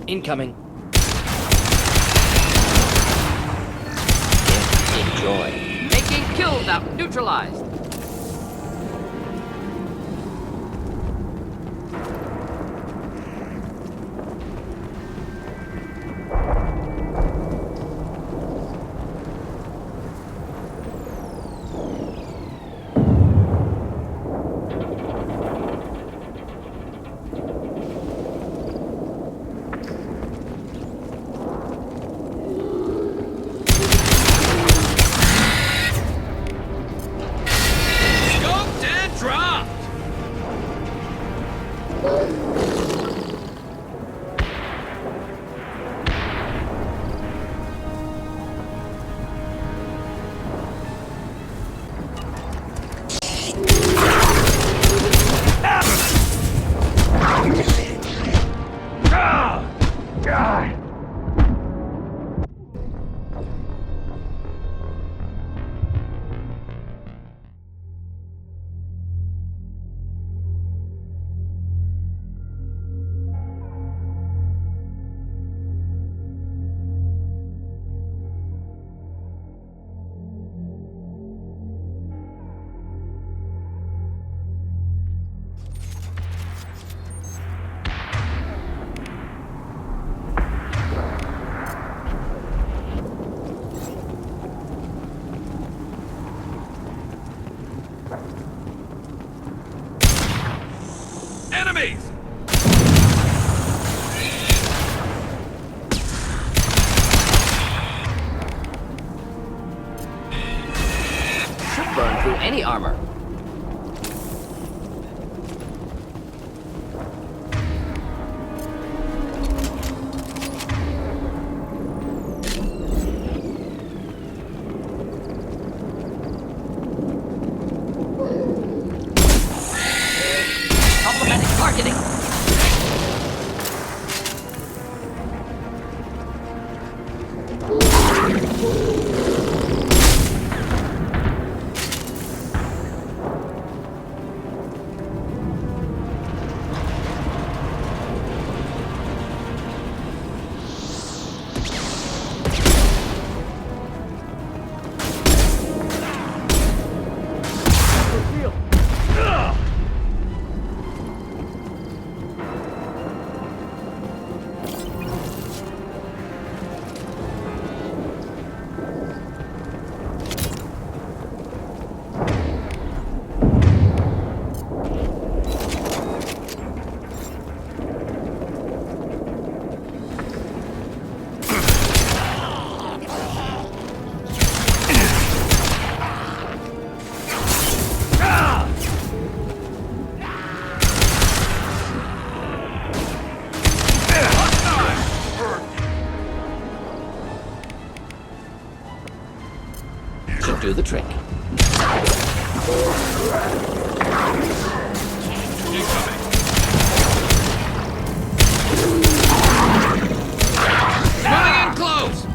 Incoming. Enjoy. Making kill out neutralized. Enemies! Should burn through any armor. Problematic targeting. Should do the trick. Moving in close!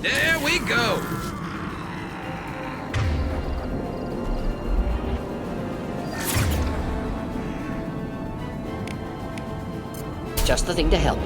There we go! Just the thing to help.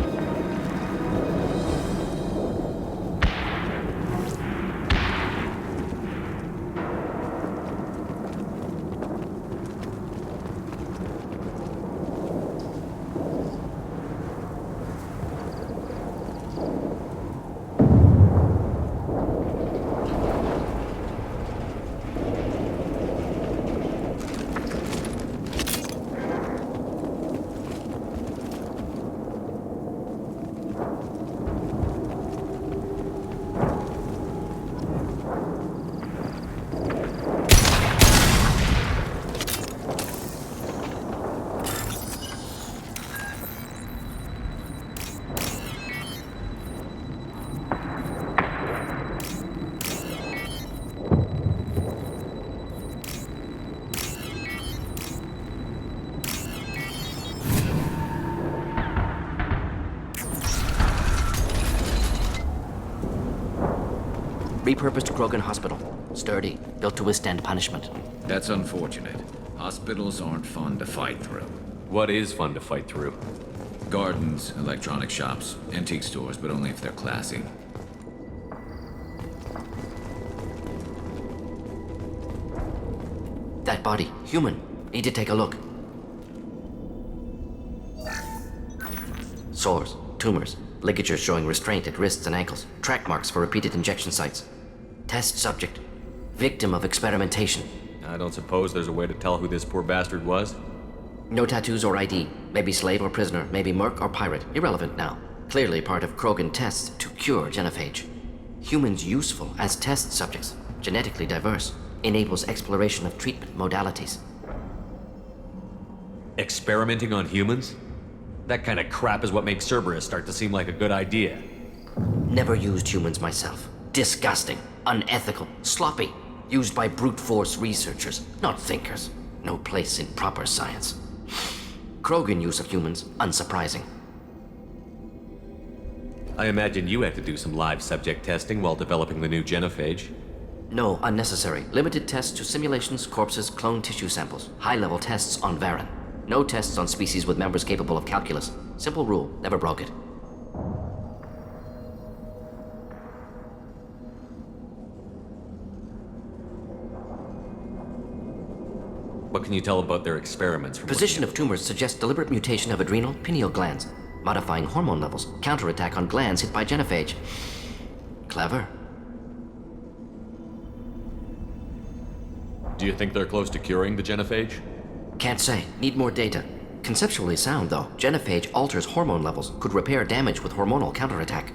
Repurposed Krogan hospital. Sturdy, built to withstand punishment. That's unfortunate. Hospitals aren't fun to fight through. What is fun to fight through? Gardens, electronic shops, antique stores, but only if they're classy. That body, human. Need to take a look. Sores, tumors, ligatures showing restraint at wrists and ankles, track marks for repeated injection sites. Test subject, victim of experimentation. I don't suppose there's a way to tell who this poor bastard was? No tattoos or ID. Maybe slave or prisoner, maybe merc or pirate. Irrelevant now. Clearly part of Krogan tests to cure genophage. Humans useful as test subjects. Genetically diverse. Enables exploration of treatment modalities. Experimenting on humans? That kind of crap is what makes Cerberus start to seem like a good idea. Never used humans myself. Disgusting. Unethical. Sloppy. Used by brute force researchers, not thinkers. No place in proper science. Krogan use of humans, unsurprising. I imagine you had to do some live subject testing while developing the new genophage. No, unnecessary. Limited tests to simulations, corpses, cloned tissue samples. High-level tests on Varen. No tests on species with members capable of calculus. Simple rule, never broke it. What can you tell about their experiments? Position of tumors suggests deliberate mutation of adrenal, pineal glands. Modifying hormone levels. Counterattack on glands hit by genophage. Clever. Do you think they're close to curing the genophage? Can't say. Need more data. Conceptually sound, though. Genophage alters hormone levels. Could repair damage with hormonal counterattack.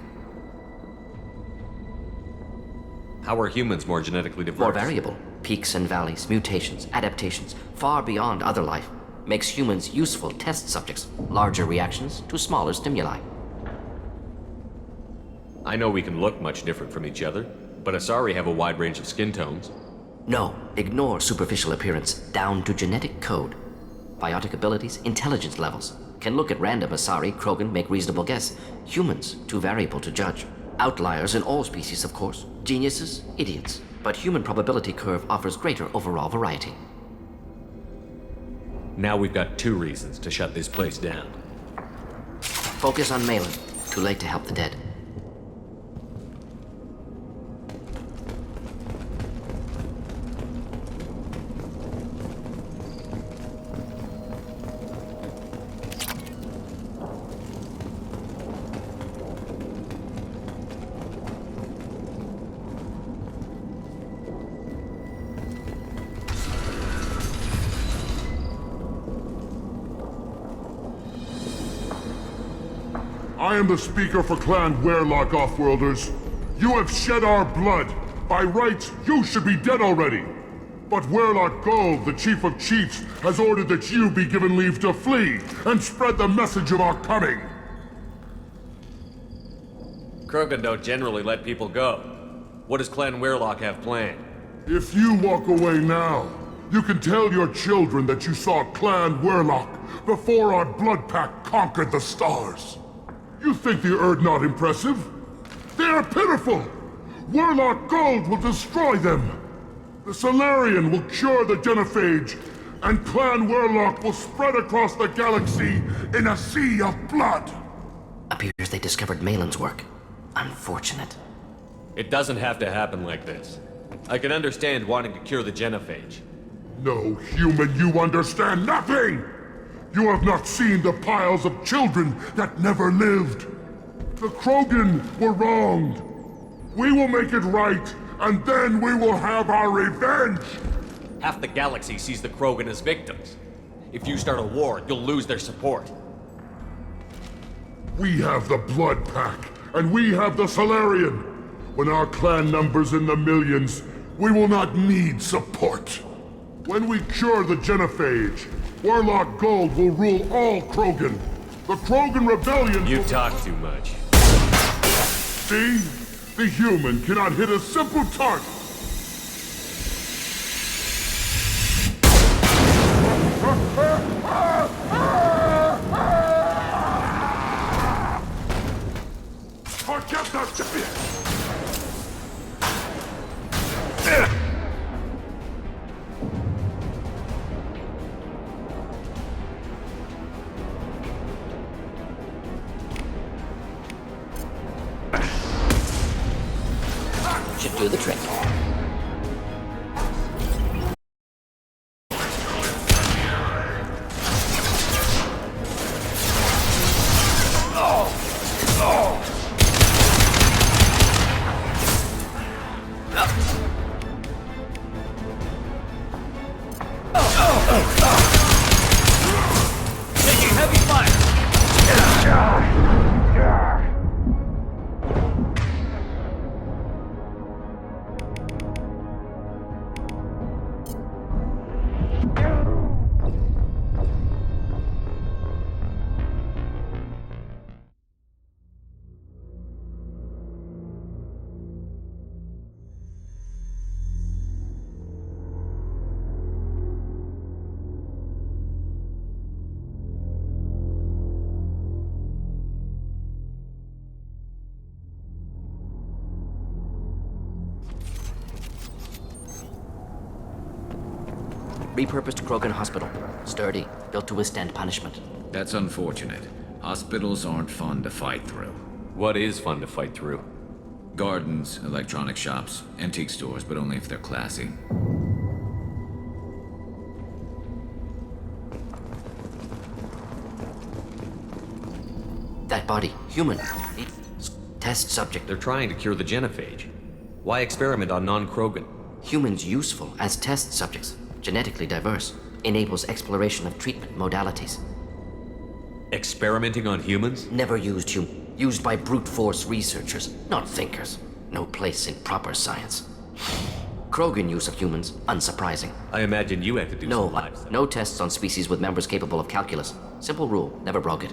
How are humans more genetically diverse? More variable. Peaks and valleys, mutations, adaptations, far beyond other life. Makes humans useful test subjects. Larger reactions to smaller stimuli. I know we can look much different from each other, but Asari have a wide range of skin tones. No, ignore superficial appearance, down to genetic code. Biotic abilities, intelligence levels. Can look at random Asari, Krogan, make reasonable guess. Humans, too variable to judge. Outliers in all species, of course. Geniuses, idiots. But human probability curve offers greater overall variety. Now we've got 2 reasons to shut this place down. Focus on Malin. Too late to help the dead. I am the speaker for Clan Werlock, Offworlders. You have shed our blood. By rights, you should be dead already. But Werlock Gold, the Chief of Chiefs, has ordered that you be given leave to flee and spread the message of our coming. Krogan don't generally let people go. What does Clan Werlock have planned? If you walk away now, you can tell your children that you saw Clan Werlock before our blood pact conquered the stars. You think the Erd not impressive? They are pitiful! Warlock Gold will destroy them! The Solarian will cure the genophage, and Clan Warlock will spread across the galaxy in a sea of blood! Appears they discovered Malin's work. Unfortunate. It doesn't have to happen like this. I can understand wanting to cure the genophage. No, human, you understand nothing! You have not seen the piles of children that never lived. The Krogan were wronged. We will make it right, and then we will have our revenge! Half the galaxy sees the Krogan as victims. If you start a war, you'll lose their support. We have the Blood Pack, and we have the Solarian. When our clan numbers in the millions, we will not need support. When we cure the genophage, Warlock Gold will rule all Krogan. The Krogan Rebellion You will... talk too much. See? The human cannot hit a simple target. Forget that shit! Should do the trick. Taking heavy fire! Repurposed Krogan hospital. Sturdy, built to withstand punishment. That's unfortunate. Hospitals aren't fun to fight through. What is fun to fight through? Gardens, electronic shops, antique stores, but only if they're classy. That body, human. Test subject. They're trying to cure the genophage. Why experiment on non-Krogan? Humans useful as test subjects. Genetically diverse. Enables exploration of treatment modalities. Experimenting on humans? Never used used by brute force researchers, not thinkers. No place in proper science. Krogan use of humans, unsurprising. I imagine you had to do some lives. No tests on species with members capable of calculus. Simple rule, never broke it.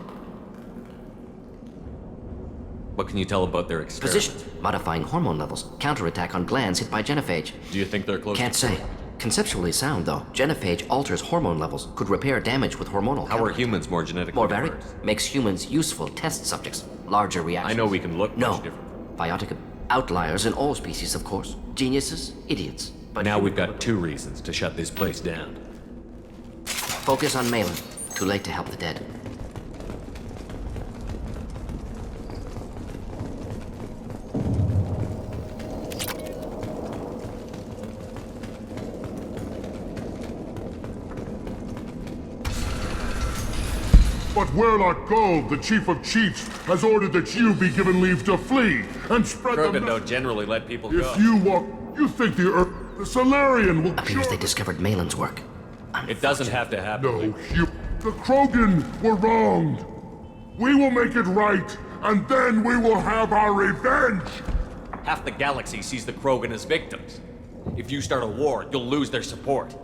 What can you tell about their experiments? Position, modifying hormone levels, counterattack on glands hit by genophage. Do you think they're close Can't to say. Conceptually sound, though. Genophage alters hormone levels, could repair damage with hormonal How are counterattack. humans more genetically More varied, diverse? makes humans useful test subjects. Larger reactions. I know we can look No. much different. Biotic outliers in all species, of course. Geniuses, idiots. But Now we've got two reasons to shut this place down. focus on Malin. Too late to help the dead. But Warlock Gold, the Chief of Chiefs, has ordered that you be given leave to flee and spread the Krogan don't generally let people go. If you walk, you think the Solarian will Appears cure... they discovered Malin's work. It doesn't have to happen. No, the Krogan were wronged. We will make it right, and then we will have our revenge! Half the galaxy sees the Krogan as victims. If you start a war, you'll lose their support.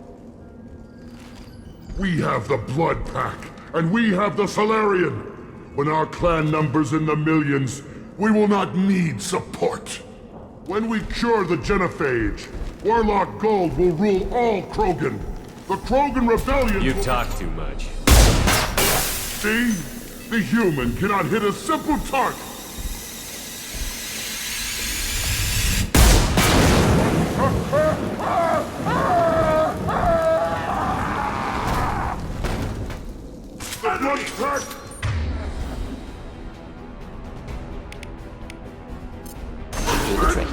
We have the Blood Pack, and we have the Solarian. When our clan numbers in the millions, we will not need support. When we cure the genophage, Warlock Gold will rule all Krogan. The Krogan Rebellion You will... talk too much. See? The human cannot hit a simple target. do the trick.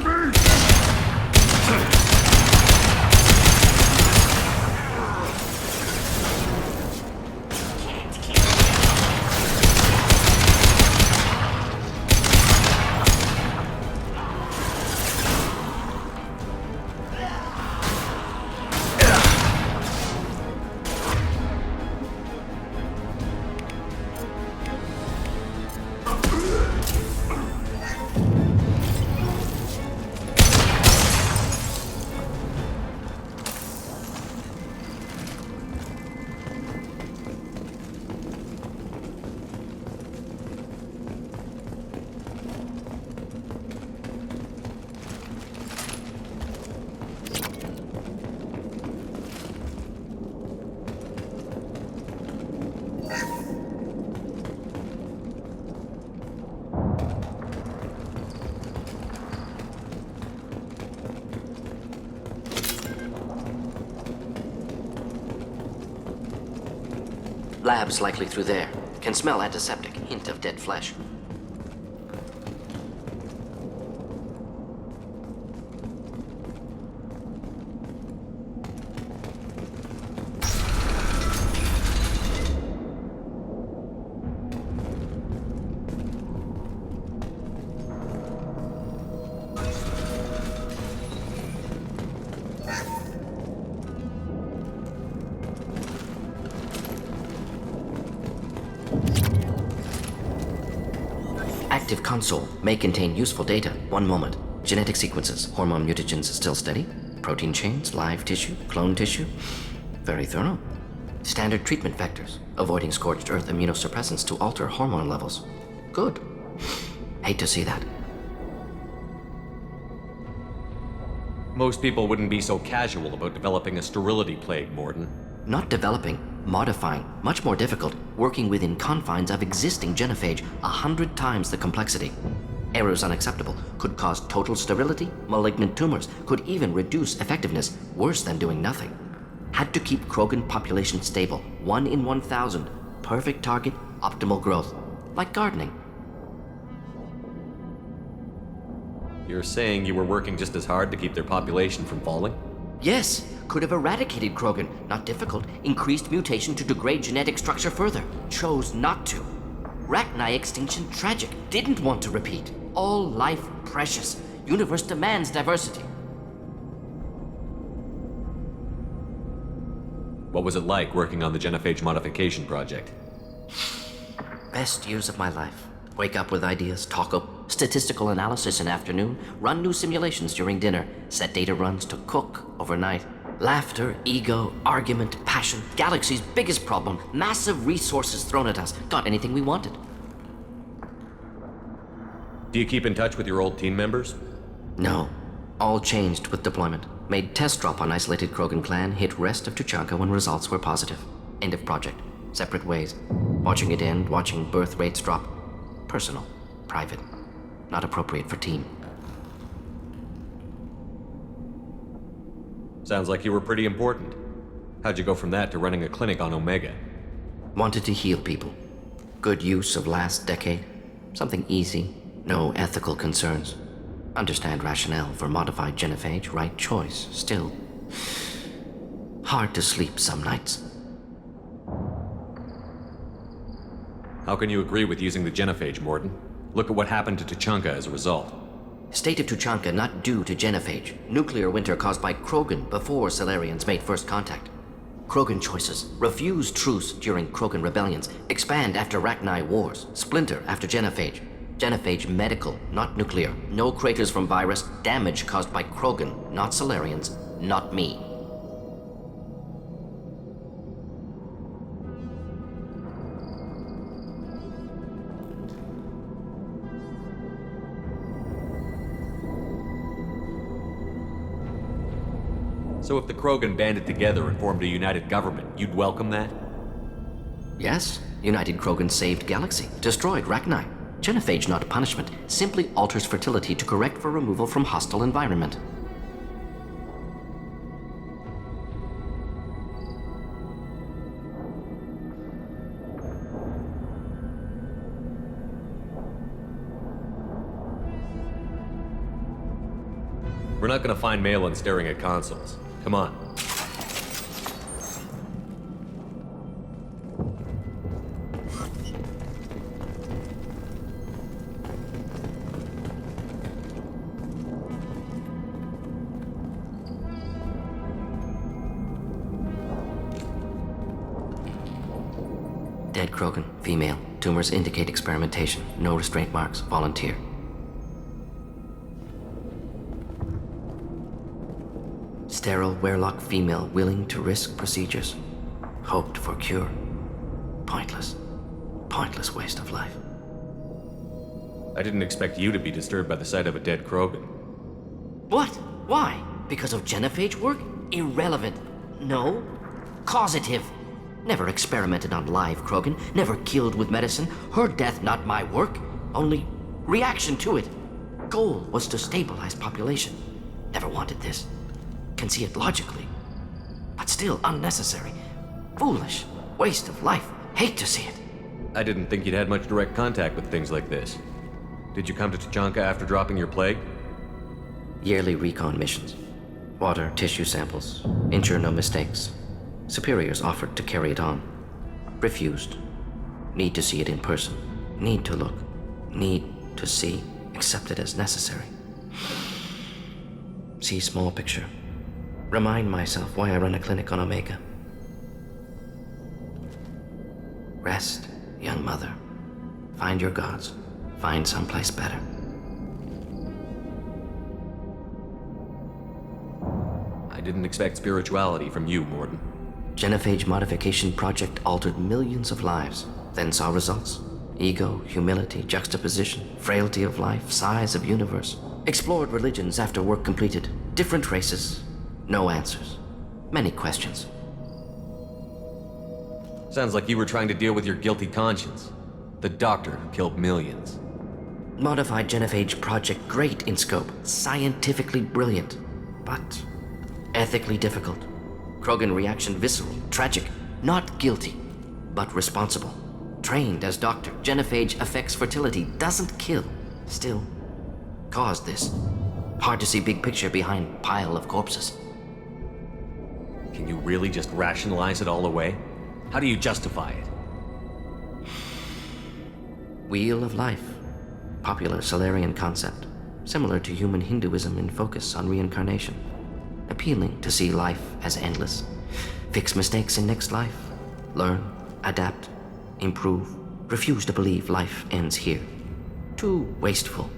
Labs likely through there. Can smell antiseptic, hint of dead flesh. Active console may contain useful data. One moment. Genetic sequences, hormone mutagens still steady. Protein chains, live tissue, clone tissue. Very thorough. Standard treatment vectors, avoiding scorched earth immunosuppressants to alter hormone levels. Good. Hate to see that. Most people wouldn't be so casual about developing a sterility plague, Mordin. Not developing, modifying, much more difficult, working within confines of existing genophage, 100 times the complexity. Errors unacceptable, could cause total sterility, malignant tumors, could even reduce effectiveness, worse than doing nothing. Had to keep Krogan population stable, 1 in 1,000, perfect target, optimal growth, like gardening. You're saying you were working just as hard to keep their population from falling? Yes, could have eradicated Krogan. Not difficult. Increased mutation to degrade genetic structure further. Chose not to. Rachni extinction tragic. Didn't want to repeat. All life precious. Universe demands diversity. What was it like working on the genophage modification project? Best years of my life. Wake up with ideas, talk up, statistical analysis in afternoon, run new simulations during dinner, set data runs to cook overnight. Laughter, ego, argument, passion, galaxy's biggest problem, massive resources thrown at us. Got anything we wanted. Do you keep in touch with your old team members? No. All changed with deployment. Made test drop on isolated Krogan clan, hit rest of Tuchanka when results were positive. End of project. Separate ways. Watching it end, watching birth rates drop. Personal. Private. Not appropriate for team. Sounds like you were pretty important. How'd you go from that to running a clinic on Omega? Wanted to heal people. Good use of last decade. Something easy. No ethical concerns. Understand rationale for modified genophage, right choice. Still, hard to sleep some nights. How can you agree with using the genophage, Mordin? Look at what happened to Tuchanka as a result. State of Tuchanka not due to genophage. Nuclear winter caused by Krogan before Salarians made first contact. Krogan choices. Refuse truce during Krogan rebellions. Expand after Rachni wars. Splinter after genophage. Genophage medical, not nuclear. No craters from virus. Damage caused by Krogan, not Salarians, not me. So if the Krogan banded together and formed a united government, you'd welcome that? Yes, United Krogan saved Galaxy, destroyed Rachni. Genophage not punishment, simply alters fertility to correct for removal from hostile environment. We're not gonna find Malin staring at consoles. Come on. Dead Krogan, female. Tumors indicate experimentation. No restraint marks. Volunteer. Sterile Werelock female willing to risk procedures. Hoped for cure. Pointless. Pointless waste of life. I didn't expect you to be disturbed by the sight of a dead Krogan. What? Why? Because of genophage work? Irrelevant. No. Causative. Never experimented on live Krogan. Never killed with medicine. Her death not my work. Only reaction to it. Goal was to stabilize population. Never wanted this. Can see it logically. But still unnecessary. Foolish. Waste of life. Hate to see it. I didn't think you'd had much direct contact with things like this. Did you come to Tuchanka after dropping your plague? Yearly recon missions. Water, tissue samples. Ensure no mistakes. Superiors offered to carry it on. Refused. Need to see it in person. Need to look. Need to see. Accepted as necessary. See small picture. Remind myself why I run a clinic on Omega. Rest, young mother. Find your gods. Find someplace better. I didn't expect spirituality from you, Mordin. Genophage modification project altered millions of lives, then saw results. Ego, humility, juxtaposition, frailty of life, size of universe. Explored religions after work completed. Different races. No answers. Many questions. Sounds like you were trying to deal with your guilty conscience. The doctor who killed millions. Modified genophage project great in scope. Scientifically brilliant. But ethically difficult. Krogan reaction visceral, tragic. Not guilty, but responsible. Trained as doctor. Genophage affects fertility, doesn't kill. Still, caused this. Hard to see big picture behind pile of corpses. Can you really just rationalize it all away? How do you justify it? Wheel of life. Popular Solarian concept. Similar to human Hinduism in focus on reincarnation. Appealing to see life as endless. Fix mistakes in next life. Learn, adapt, improve. Refuse to believe life ends here. Too wasteful.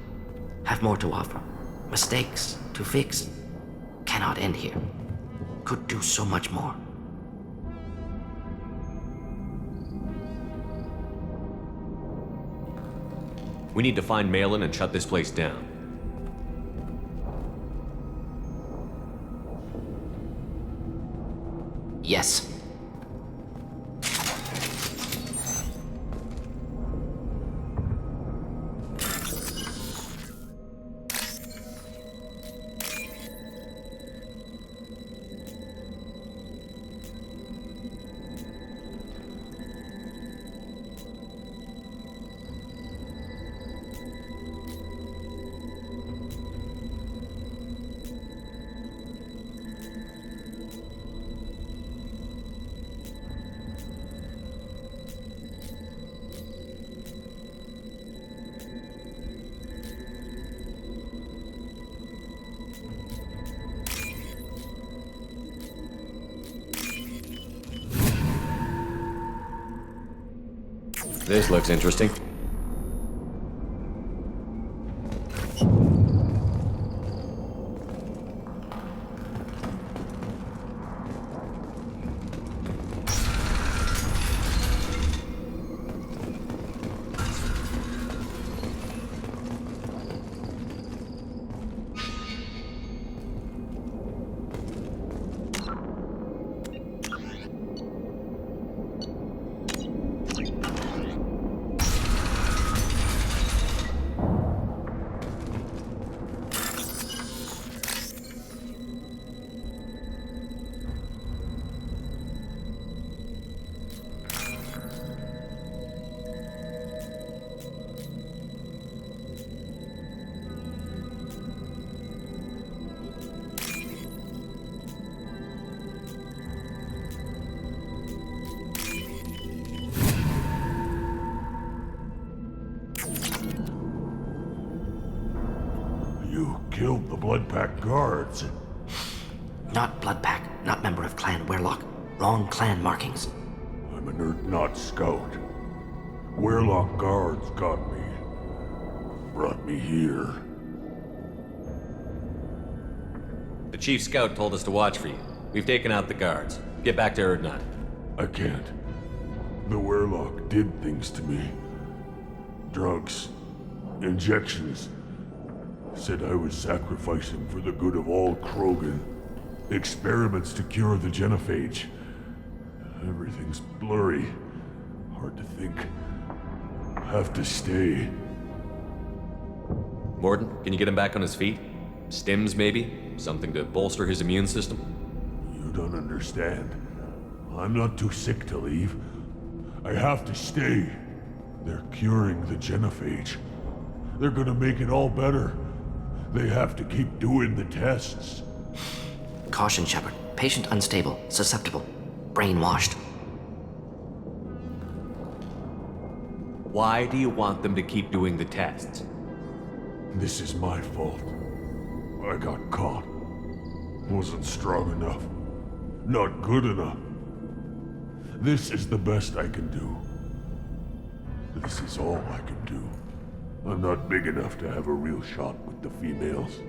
Have more to offer. Mistakes to fix. Cannot end here. Could do so much more. We need to find Malin and shut this place down. Yes. This looks interesting. killed the Bloodpack guards. Not Bloodpack, not member of Clan Werlock. Wrong clan markings. I'm an Urdnot scout. Werlock guards got me. Brought me here. The chief scout told us to watch for you. We've taken out the guards. Get back to Urdnot. I can't. The Werlock did things to me. Drugs. Injections. Said I was sacrificing for the good of all Krogan. Experiments to cure the genophage. Everything's blurry. Hard to think. Have to stay. Morden, can you get him back on his feet? Stims, maybe? Something to bolster his immune system? You don't understand. I'm not too sick to leave. I have to stay. They're curing the genophage. They're gonna make it all better. They have to keep doing the tests. Caution, Shepard. Patient unstable, susceptible, brainwashed. Why do you want them to keep doing the tests? This is my fault. I got caught. Wasn't strong enough. Not good enough. This is the best I can do. This is all I can do. I'm not big enough to have a real shot with the females.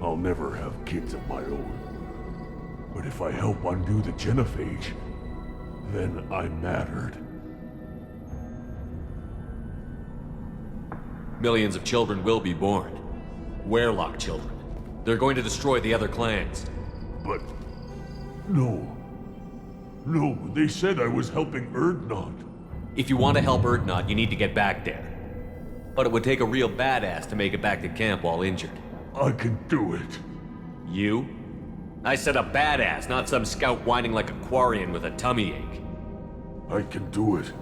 I'll never have kids of my own. But if I help undo the genophage, then I mattered. Millions of children will be born. Werlock children. They're going to destroy the other clans. But... no. No, they said I was helping Urdnot. If you want to help Urdnot, you need to get back there. But it would take a real badass to make it back to camp while injured. I can do it. You? I said a badass, not some scout whining like a Quarian with a tummy ache. I can do it.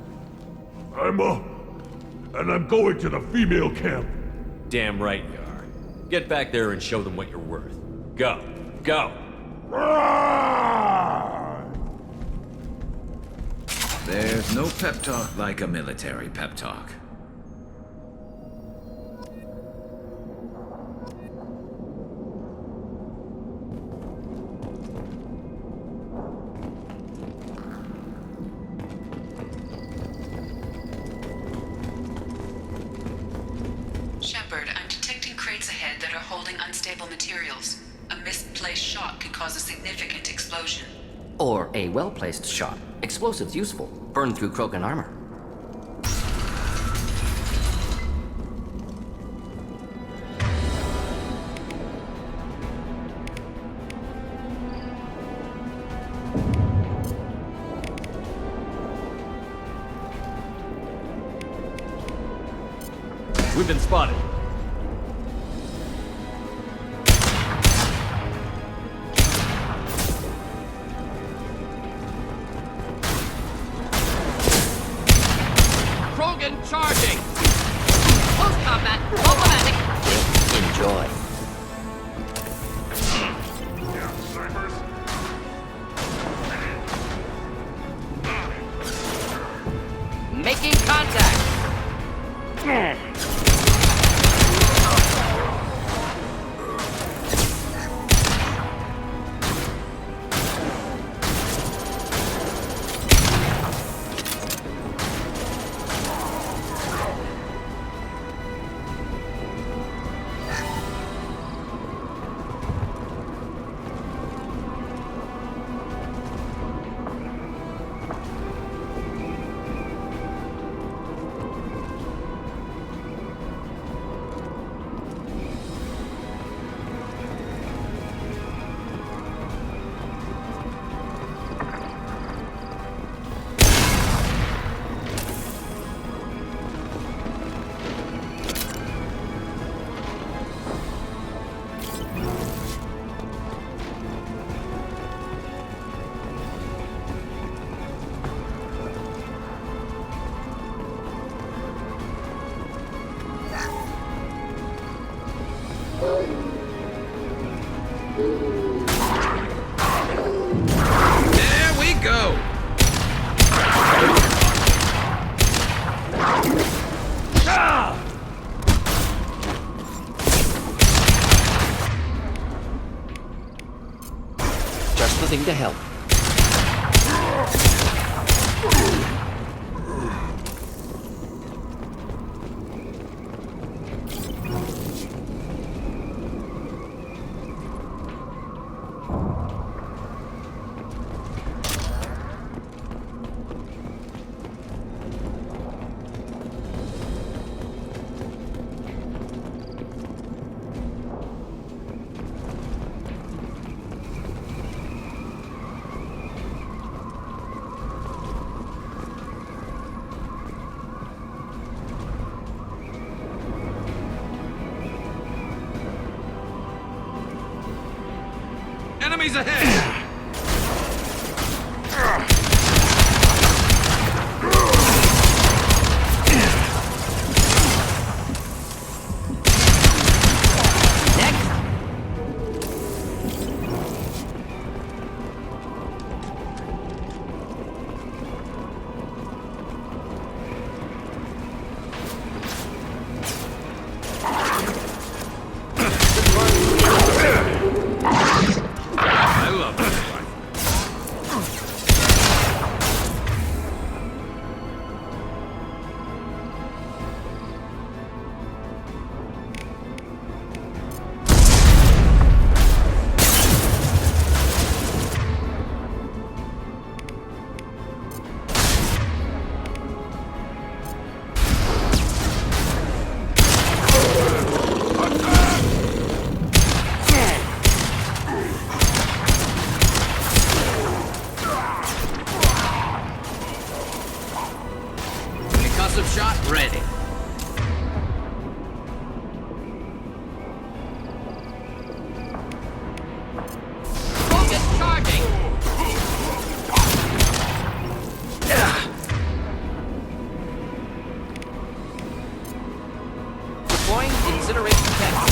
I'm up. And I'm going to the female camp. Damn right you are. Get back there and show them what you're worth. Go. Go! There's no pep talk like a military pep talk. Shepard, I'm detecting crates ahead that are holding unstable materials. A misplaced shot could cause a significant explosion. Or a well-placed shot. Explosives useful. Burn through Krogan armor. We've been spotted. Krogan charging! Close combat, problematic. Enjoy. Making contact. There we go! nothing to help. Enemies ahead! Concussive shot ready. Focus charging! Deploying incineration tech.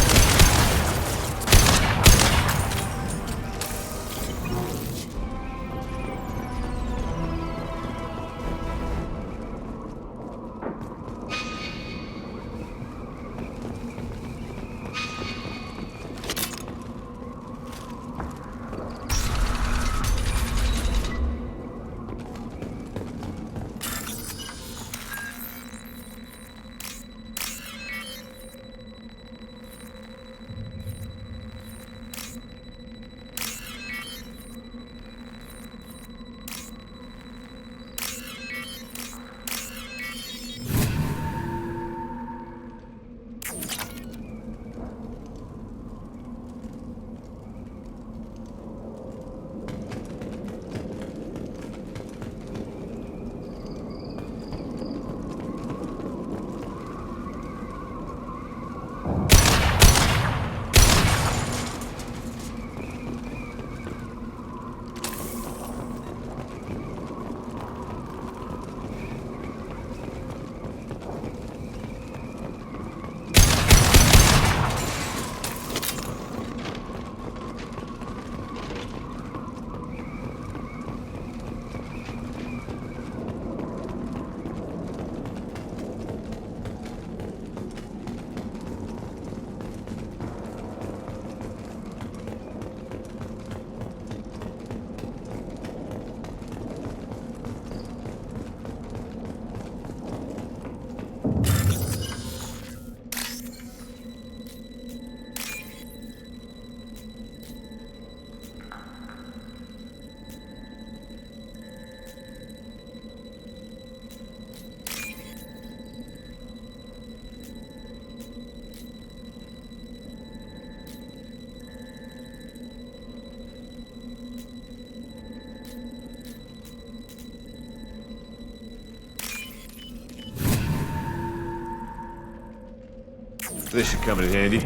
This should come in handy.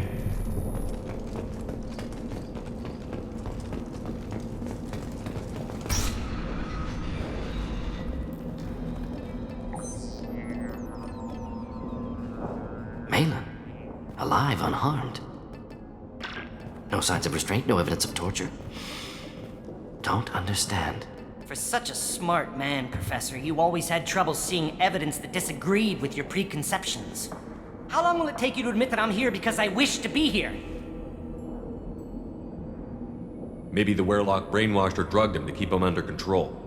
Malin, alive, unharmed. No signs of restraint, no evidence of torture. Don't understand. For such a smart man, Professor, you always had trouble seeing evidence that disagreed with your preconceptions. How long will it take you to admit that I'm here because I wish to be here? Maybe the Werlock brainwashed or drugged him to keep him under control.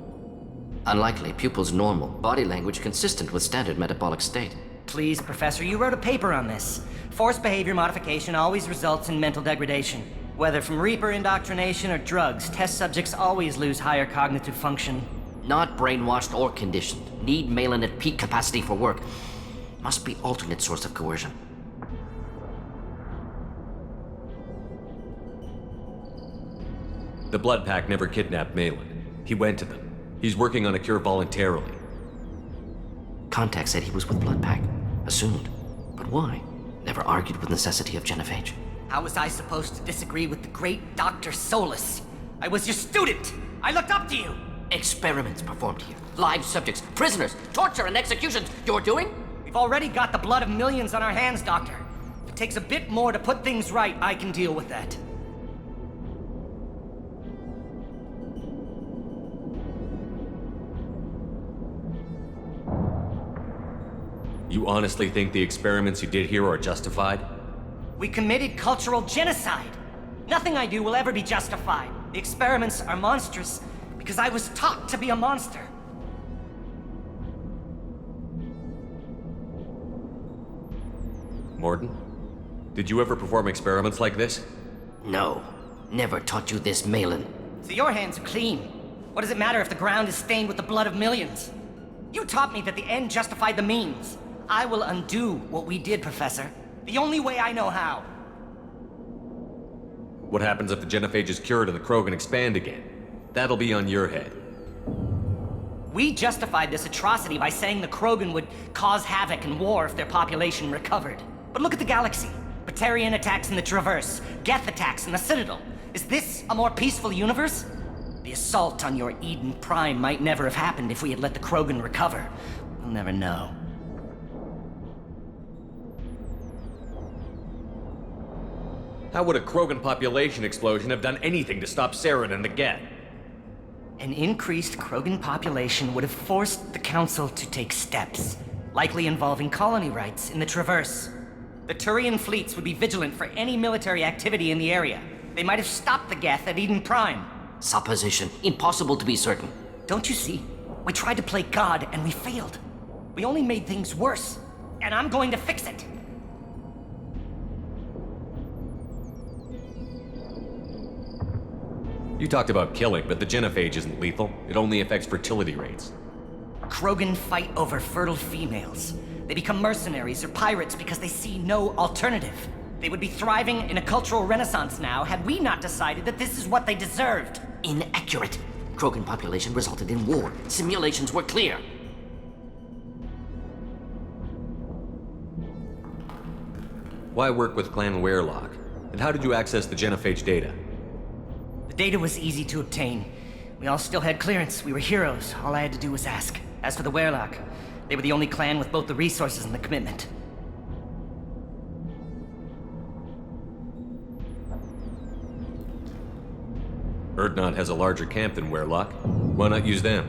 Unlikely. Pupil's normal. Body language consistent with standard metabolic state. Please, Professor, you wrote a paper on this. Forced behavior modification always results in mental degradation. Whether from Reaper indoctrination or drugs, test subjects always lose higher cognitive function. Not brainwashed or conditioned. Need Malin at peak capacity for work. Must be alternate source of coercion. The Blood Pack never kidnapped Malin. He went to them. He's working on a cure voluntarily. Contact said he was with Blood Pack. Assumed. But why? Never argued with necessity of genophage. How was I supposed to disagree with the great Dr. Solus? I was your student! I looked up to you! Experiments performed here. Live subjects, prisoners, torture and executions. You're doing? We've already got the blood of millions on our hands, Doctor. If it takes a bit more to put things right, I can deal with that. You honestly think the experiments you did here are justified? We committed cultural genocide. Nothing I do will ever be justified. The experiments are monstrous because I was taught to be a monster. Mordin? Did you ever perform experiments like this? No. Never taught you this, Malin. So your hands are clean. What does it matter if the ground is stained with the blood of millions? You taught me that the end justified the means. I will undo what we did, Professor. The only way I know how. What happens if the genophage is cured and the Krogan expand again? That'll be on your head. We justified this atrocity by saying the Krogan would cause havoc and war if their population recovered. But look at the galaxy. Batarian attacks in the Traverse, Geth attacks in the Citadel. Is this a more peaceful universe? The assault on your Eden Prime might never have happened if we had let the Krogan recover. We'll never know. How would a Krogan population explosion have done anything to stop Saren and the Geth? An increased Krogan population would have forced the Council to take steps, likely involving colony rights in the Traverse. The Turian fleets would be vigilant for any military activity in the area. They might have stopped the Geth at Eden Prime. Supposition. Impossible to be certain. Don't you see? We tried to play God and we failed. We only made things worse. And I'm going to fix it. You talked about killing, but the genophage isn't lethal. It only affects fertility rates. Krogan fight over fertile females. They become mercenaries or pirates because they see no alternative. They would be thriving in a cultural renaissance now had we not decided that this is what they deserved. Inaccurate. Krogan population resulted in war. Simulations were clear. Why work with Clan Werlock? And how did you access the genophage data? The data was easy to obtain. We all still had clearance. We were heroes. All I had to do was ask. As for the Werlock, they were the only clan with both the resources and the commitment. Urdnot has a larger camp than Werlock. Why not use them?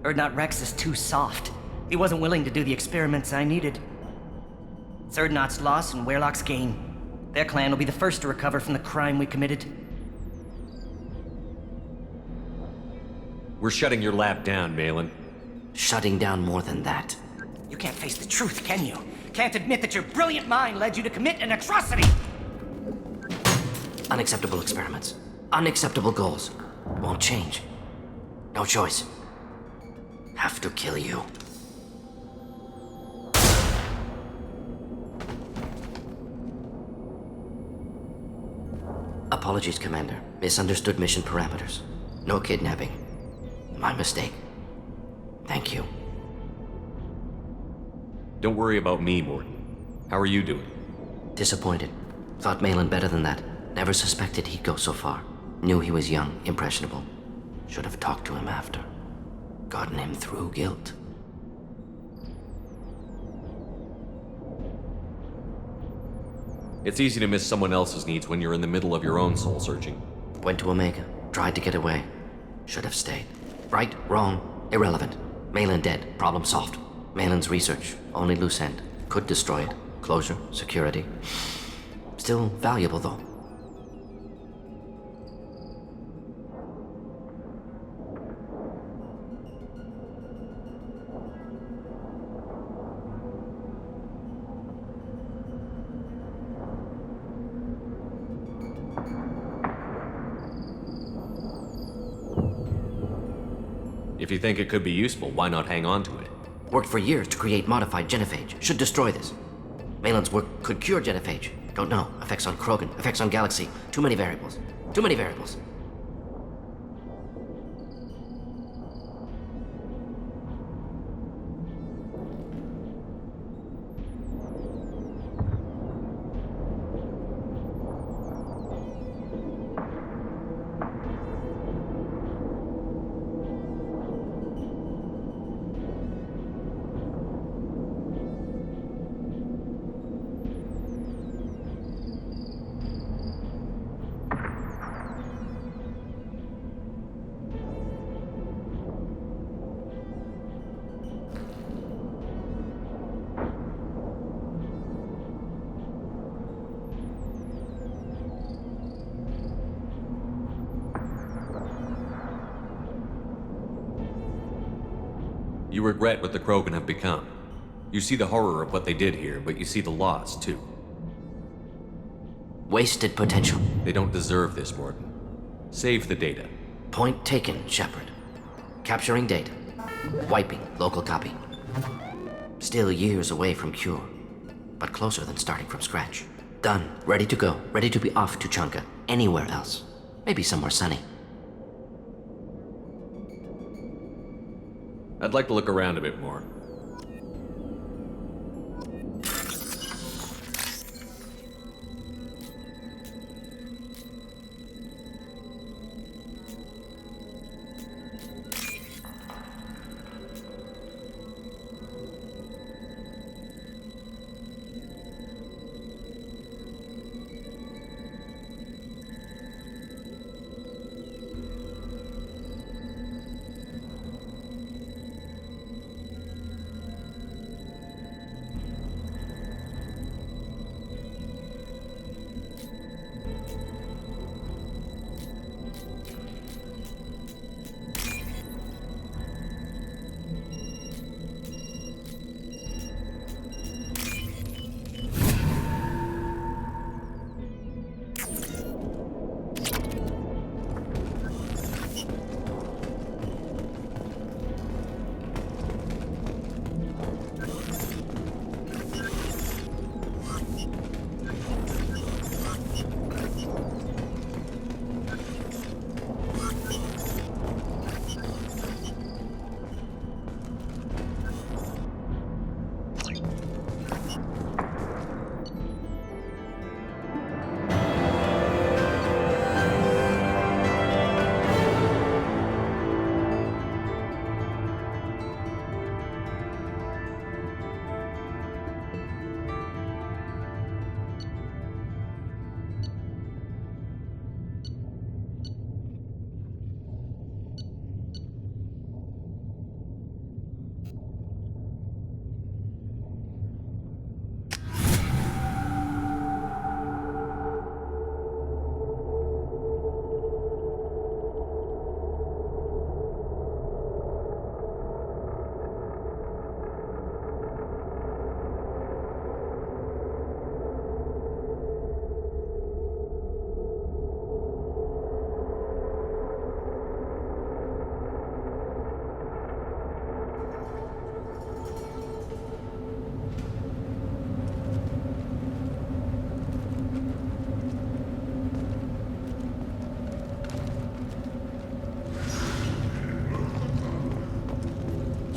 Urdnot Rex is too soft. He wasn't willing to do the experiments I needed. It's Urdnot's loss and Werlock's gain. Their clan will be the first to recover from the crime we committed. We're shutting your lab down, Malin. Shutting down more than that. You can't face the truth, can you? Can't admit that your brilliant mind led you to commit an atrocity! Unacceptable experiments. Unacceptable goals. Won't change. No choice. Have to kill you. Apologies, Commander. Misunderstood mission parameters. No kidnapping. My mistake. Thank you. Don't worry about me, Mordin. How are you doing? Disappointed. Thought Malin better than that. Never suspected he'd go so far. Knew he was young, impressionable. Should have talked to him after. Gotten him through guilt. It's easy to miss someone else's needs when you're in the middle of your own soul searching. Went to Omega. Tried to get away. Should have stayed. Right, wrong, irrelevant. Malin dead. Problem solved. Malin's research. Only loose end. Could destroy it. Closure, security. Still valuable, though. If you think it could be useful, why not hang on to it? Worked for years to create modified genophage. Should destroy this. Malin's work could cure genophage. Don't know. Effects on Krogan, effects on Galaxy. Too many variables. Too many variables. You regret what the Krogan have become. You see the horror of what they did here, but you see the loss, too. Wasted potential. They don't deserve this, Mordin. Save the data. Point taken, Shepard. Capturing data. Wiping local copy. Still years away from cure, but closer than starting from scratch. Done. Ready to go. Ready to be off Tuchanka. Anywhere else. Maybe somewhere sunny. I'd like to look around a bit more.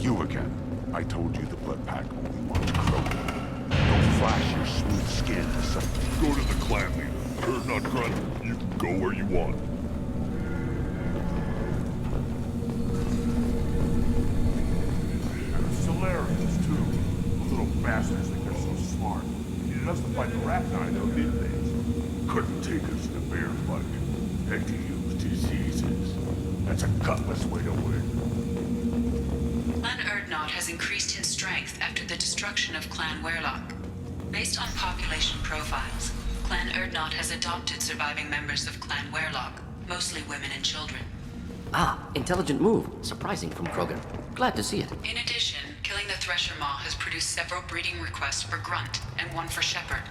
You again. I told you the blood pack only wants Krogan. Don't flash your smooth skin for something. Go to the clan leader. Or not Gramy. You can go where you want. And the Solarians, too. Those little bastards think they're so smart. Needed us to fight the Rachni, though, didn't they? Couldn't take us in a bear fight. Had to use diseases. That's a gutless way to win. Clan Erdnot has increased in strength after the destruction of Clan Werlock. Based on population profiles, Clan Erdnot has adopted surviving members of Clan Werlock, mostly women and children. Ah, intelligent move. Surprising from Krogan. Glad to see it. In addition, killing the Thresher Maw has produced several breeding requests for Grunt and one for Shepard.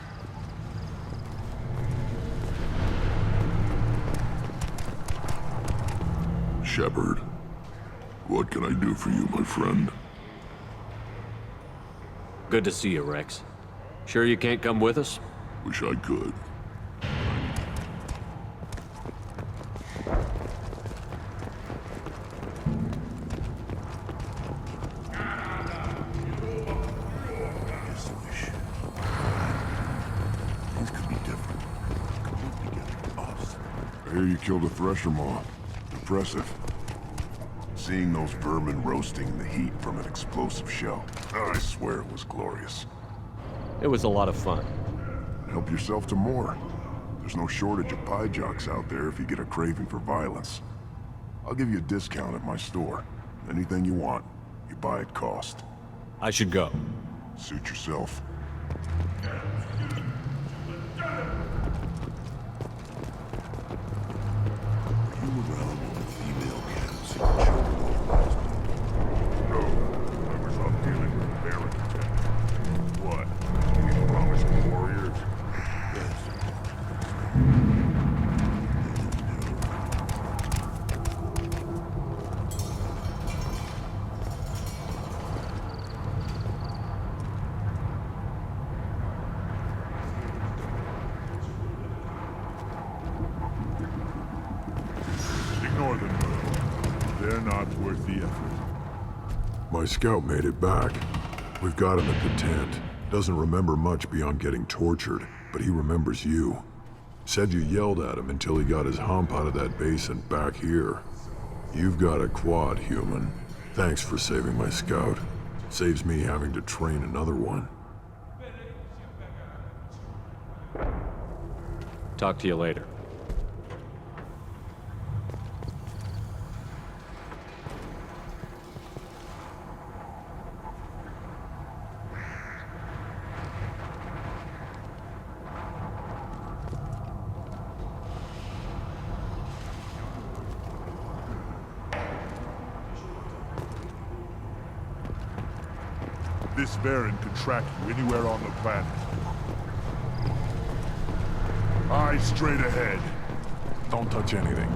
Shepard. What can I do for you, my friend? Good to see you, Rex. Sure you can't come with us? Wish I could. Things could be different. Completely different. Us. I hear you killed a thresher maw. Impressive. Seeing those vermin roasting the heat from an explosive shell, I swear it was glorious. It was a lot of fun. Help yourself to more. There's no shortage of pie jocks out there if you get a craving for violence. I'll give you a discount at my store. Anything you want, you buy at cost. I should go. Suit yourself. Are you around when the female cats and children organized? No, I was out dealing with Baron. What? You promised warriors? Yes. Ignore them, bro. They're not worth the effort. My scout made it back. We've got him at the tent. Doesn't remember much beyond getting tortured, but he remembers you. Said you yelled at him until he got his hump out of that base and back here. You've got a quad, human. Thanks for saving my scout. Saves me having to train another one. Talk to you later. This Baron could track you anywhere on the planet. Eyes straight ahead. Don't touch anything.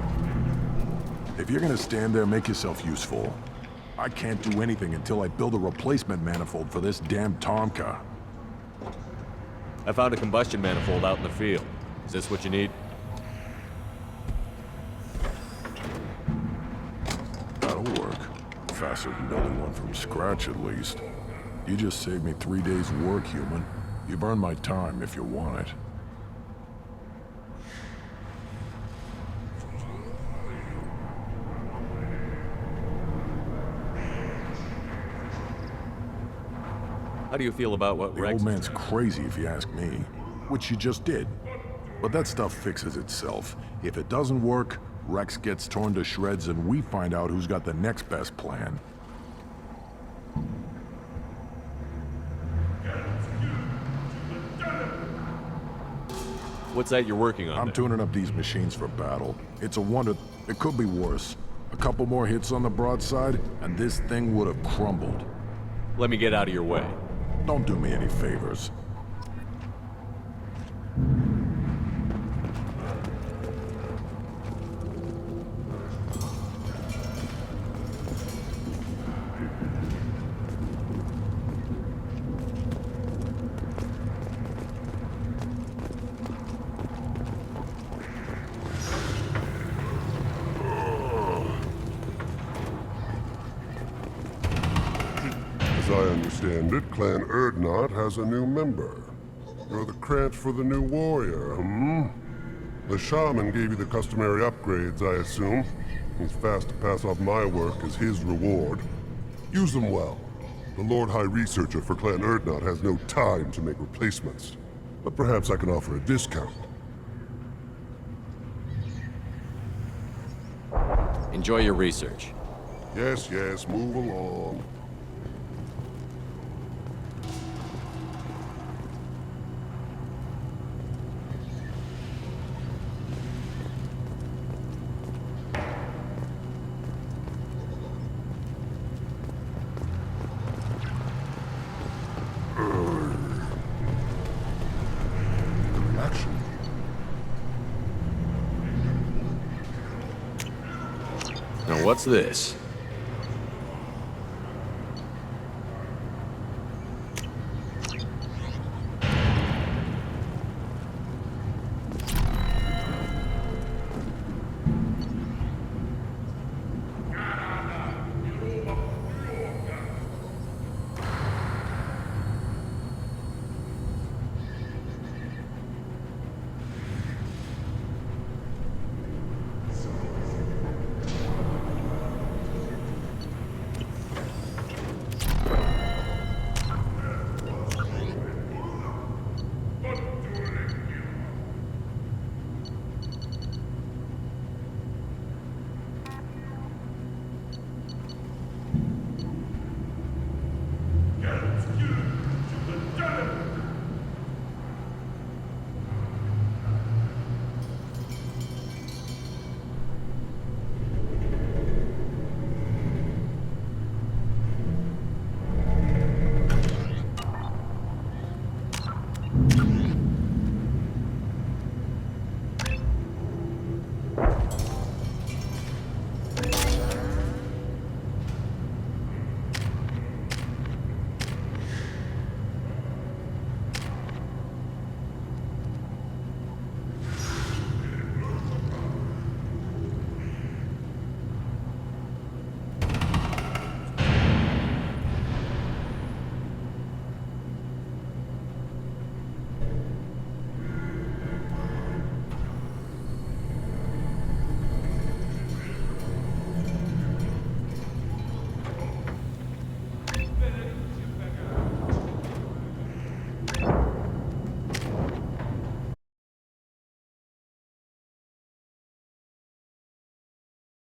If you're gonna stand there, make yourself useful. I can't do anything until I build a replacement manifold for this damn Tuchanka. I found a combustion manifold out in the field. Is this what you need? That'll work. Faster than building one from scratch, at least. You just saved me 3 days' work, human. You've earned my time if you want it. How do you feel about what The Rex... old man's crazy if you ask me. Which you just did. But that stuff fixes itself. If it doesn't work, Rex gets torn to shreds and we find out who's got the next best plan. What's that you're working on I'm there? tuning up these machines for battle. It's a wonder. It could be worse. A couple more hits on the broadside, and this thing would have crumbled. Let me get out of your way. Don't do me any favors. As I understand it, Clan Erdnot has a new member. You're the crant for the new warrior, hmm? The shaman gave you the customary upgrades, I assume. He's fast to pass off my work as his reward. Use them well. The Lord High Researcher for Clan Erdnot has no time to make replacements. But perhaps I can offer a discount. Enjoy your research. Yes, yes, move along. Action. Now what's this?